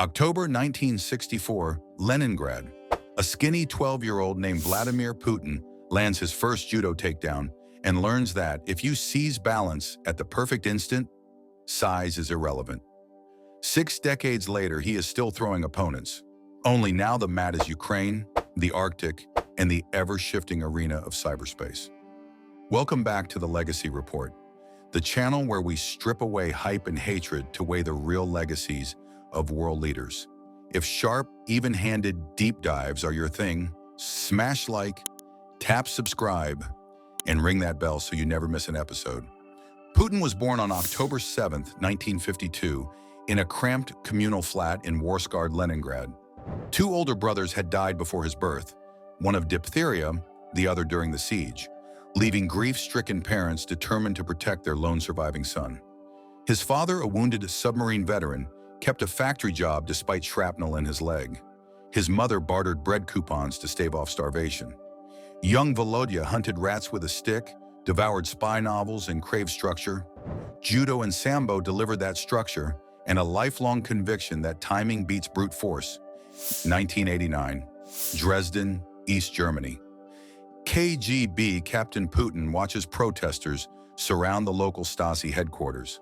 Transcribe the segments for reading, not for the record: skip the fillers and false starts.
October 1964, Leningrad. A skinny 12-year-old named Vladimir Putin lands his first judo takedown and learns that if you seize balance at the perfect instant, size is irrelevant. 6 decades later, he is still throwing opponents. Only now the mat is Ukraine, the Arctic, and the ever-shifting arena of cyberspace. Welcome back to the Legacy Report, the channel where we strip away hype and hatred to weigh the real legacies of world leaders. If sharp, even-handed deep dives are your thing, smash like, tap subscribe, and ring that bell so you never miss an episode. Putin was born on October 7, 1952, in a cramped communal flat in war-scarred Leningrad. 2 older brothers had died before his birth, one of diphtheria, the other during the siege, leaving grief-stricken parents determined to protect their lone surviving son. His father, a wounded submarine veteran, kept a factory job despite shrapnel in his leg. His mother bartered bread coupons to stave off starvation. Young Volodya hunted rats with a stick, devoured spy novels, and craved structure. Judo and Sambo delivered that structure and a lifelong conviction that timing beats brute force. 1989, Dresden, East Germany. KGB Captain Putin watches protesters surround the local Stasi headquarters.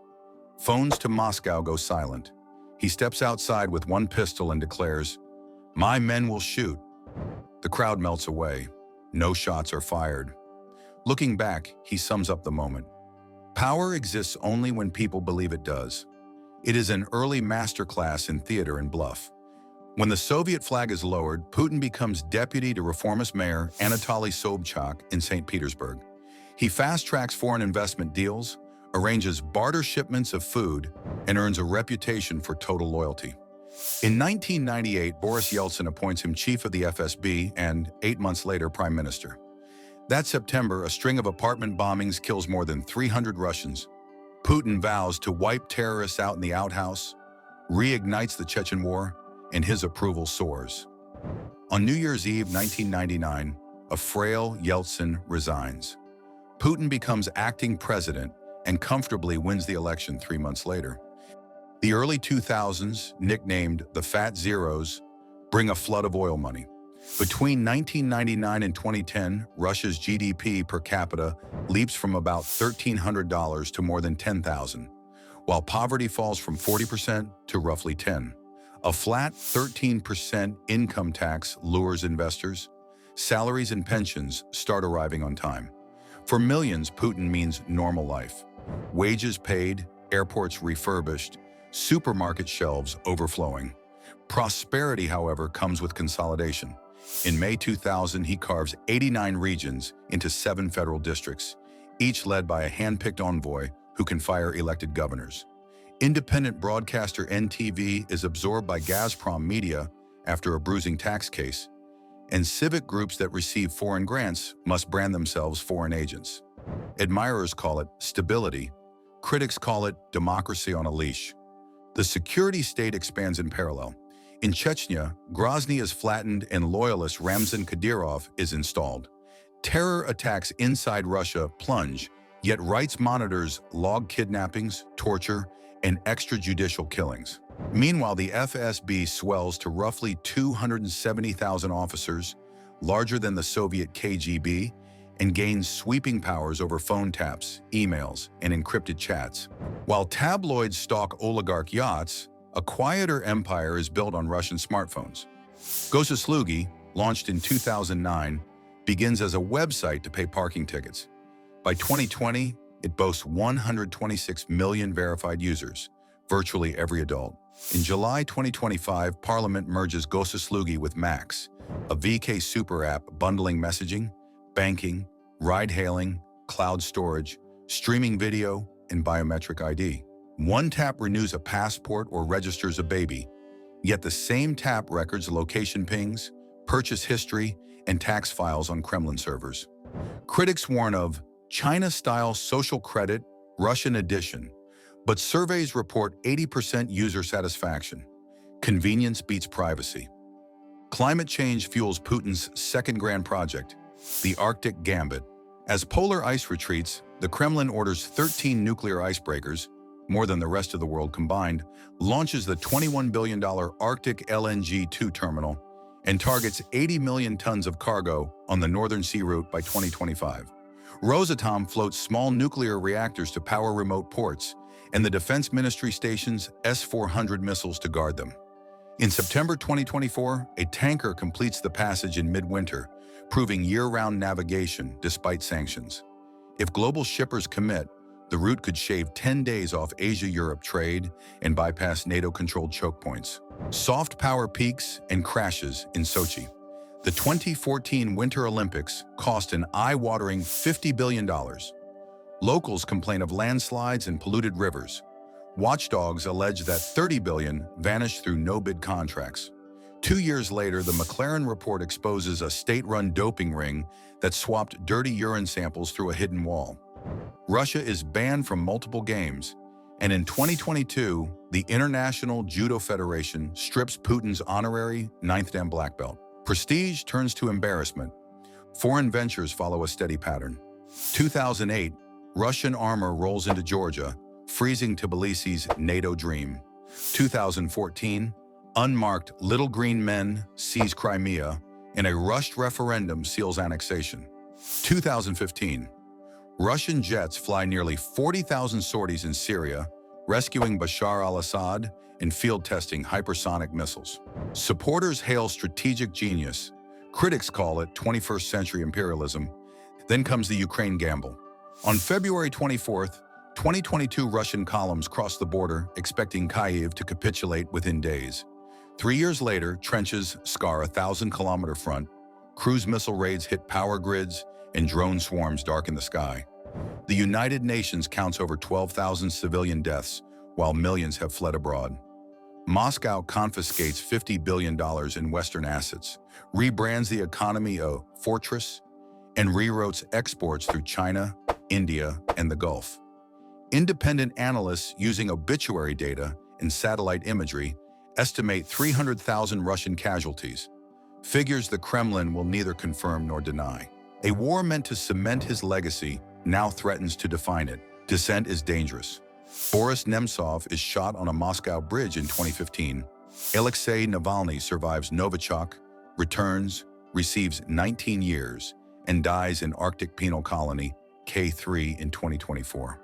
Phones to Moscow go silent. He steps outside with one pistol and declares, "My men will shoot." The crowd melts away. No shots are fired. Looking back, he sums up the moment. Power exists only when people believe it does. It is an early masterclass in theater and bluff. When the Soviet flag is lowered, Putin becomes deputy to reformist mayor Anatoly Sobchak in St. Petersburg. He fast-tracks foreign investment deals, arranges barter shipments of food, and earns a reputation for total loyalty. In 1998, Boris Yeltsin appoints him chief of the FSB and, 8 months later, prime minister. That September, a string of apartment bombings kills more than 300 Russians. Putin vows to wipe terrorists out in the outhouse, reignites the Chechen War, and his approval soars. On New Year's Eve 1999, a frail Yeltsin resigns. Putin becomes acting president and comfortably wins the election 3 months later. The early 2000s, nicknamed the Fat Zeros, bring a flood of oil money. Between 1999 and 2010, Russia's GDP per capita leaps from about $1,300 to more than $10,000, while poverty falls from 40% to roughly 10%. A flat 13% income tax lures investors. Salaries and pensions start arriving on time. For millions, Putin means normal life. Wages paid, airports refurbished, supermarket shelves overflowing. Prosperity, however, comes with consolidation. In May 2000, he carves 89 regions into 7 federal districts, each led by a hand-picked envoy who can fire elected governors. Independent broadcaster NTV is absorbed by Gazprom Media after a bruising tax case, and civic groups that receive foreign grants must brand themselves foreign agents. Admirers call it stability. Critics call it democracy on a leash. The security state expands in parallel. In Chechnya, Grozny is flattened and loyalist Ramzan Kadyrov is installed. Terror attacks inside Russia plunge, yet rights monitors log kidnappings, torture, and extrajudicial killings. Meanwhile, the FSB swells to roughly 270,000 officers, larger than the Soviet KGB, and gains sweeping powers over phone taps, emails, and encrypted chats. While tabloids stalk oligarch yachts, a quieter empire is built on Russian smartphones. Gosuslugi, launched in 2009, begins as a website to pay parking tickets. By 2020, it boasts 126 million verified users, virtually every adult. In July 2025, Parliament merges Gosuslugi with Max, a VK super app bundling messaging, banking, ride-hailing, cloud storage, streaming video, and biometric ID. One tap renews a passport or registers a baby, yet the same tap records location pings, purchase history, and tax files on Kremlin servers. Critics warn of China-style social credit, Russian addition, but surveys report 80% user satisfaction. Convenience beats privacy. Climate change fuels Putin's second grand project, the Arctic Gambit. As polar ice retreats, the Kremlin orders 13 nuclear icebreakers, more than the rest of the world combined, launches the $21 billion Arctic LNG-2 terminal and targets 80 million tons of cargo on the Northern Sea route by 2025. Rosatom floats small nuclear reactors to power remote ports, and the Defense Ministry stations S-400 missiles to guard them. In September 2024, a tanker completes the passage in midwinter, proving year-round navigation despite sanctions. If global shippers commit, the route could shave 10 days off Asia-Europe trade and bypass NATO-controlled choke points. Soft power peaks and crashes in Sochi. The 2014 Winter Olympics cost an eye-watering $50 billion. Locals complain of landslides and polluted rivers. Watchdogs allege that $30 billion vanished through no-bid contracts. 2 years later, the McLaren report exposes a state-run doping ring that swapped dirty urine samples through a hidden wall. Russia is banned from multiple games, and in 2022, the International Judo Federation strips Putin's honorary 9th Dan black belt. Prestige turns to embarrassment. Foreign ventures follow a steady pattern. 2008, Russian armor rolls into Georgia, freezing Tbilisi's NATO dream. 2014, unmarked little green men seize Crimea, and a rushed referendum seals annexation. 2015, Russian jets fly nearly 40,000 sorties in Syria, rescuing Bashar al-Assad and field-testing hypersonic missiles. Supporters hail strategic genius. Critics call it 21st century imperialism. Then comes the Ukraine gamble. On February 24th, 2022 Russian columns crossed the border, expecting Kyiv to capitulate within days. 3 years later, trenches scar a 1,000-kilometer front, cruise missile raids hit power grids, and drone swarms darken the sky. The United Nations counts over 12,000 civilian deaths, while millions have fled abroad. Moscow confiscates $50 billion in Western assets, rebrands the economy a fortress, and reroutes exports through China, India, and the Gulf. Independent analysts using obituary data and satellite imagery estimate 300,000 Russian casualties, figures the Kremlin will neither confirm nor deny. A war meant to cement his legacy now threatens to define it. Dissent is dangerous. Boris Nemtsov is shot on a Moscow bridge in 2015. Alexei Navalny survives Novichok, returns, receives 19 years, and dies in Arctic penal colony K3 in 2024.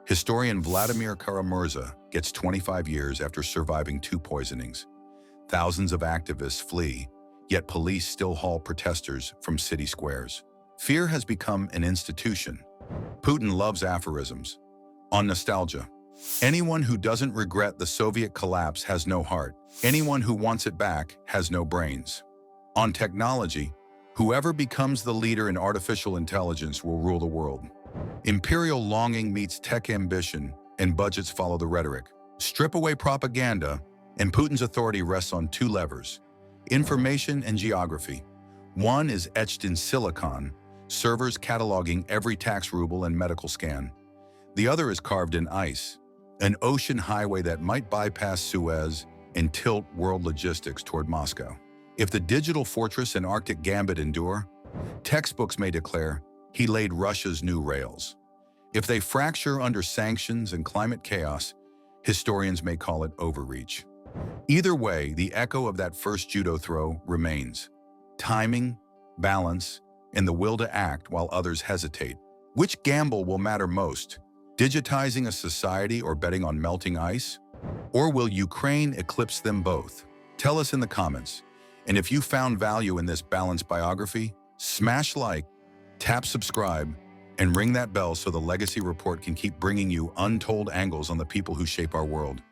Historian Vladimir Kara-Murza gets 25 years after surviving 2 poisonings. Thousands of activists flee, yet police still haul protesters from city squares. Fear has become an institution. Putin loves aphorisms. On nostalgia, anyone who doesn't regret the Soviet collapse has no heart. Anyone who wants it back has no brains. On technology, whoever becomes the leader in artificial intelligence will rule the world. Imperial longing meets tech ambition, and budgets follow the rhetoric. Strip away propaganda, and Putin's authority rests on 2 levers: information and geography. One is etched in silicon, servers cataloging every tax ruble and medical scan. The other is carved in ice, an ocean highway that might bypass Suez and tilt world logistics toward Moscow. If the digital fortress and Arctic Gambit endure, textbooks may declare he laid Russia's new rails. If they fracture under sanctions and climate chaos, historians may call it overreach. Either way, the echo of that first judo throw remains. Timing, balance, and the will to act while others hesitate. Which gamble will matter most? Digitizing a society or betting on melting ice? Or will Ukraine eclipse them both? Tell us in the comments. And if you found value in this balanced biography, smash like, tap subscribe, and ring that bell so the Legacy Report can keep bringing you untold angles on the people who shape our world.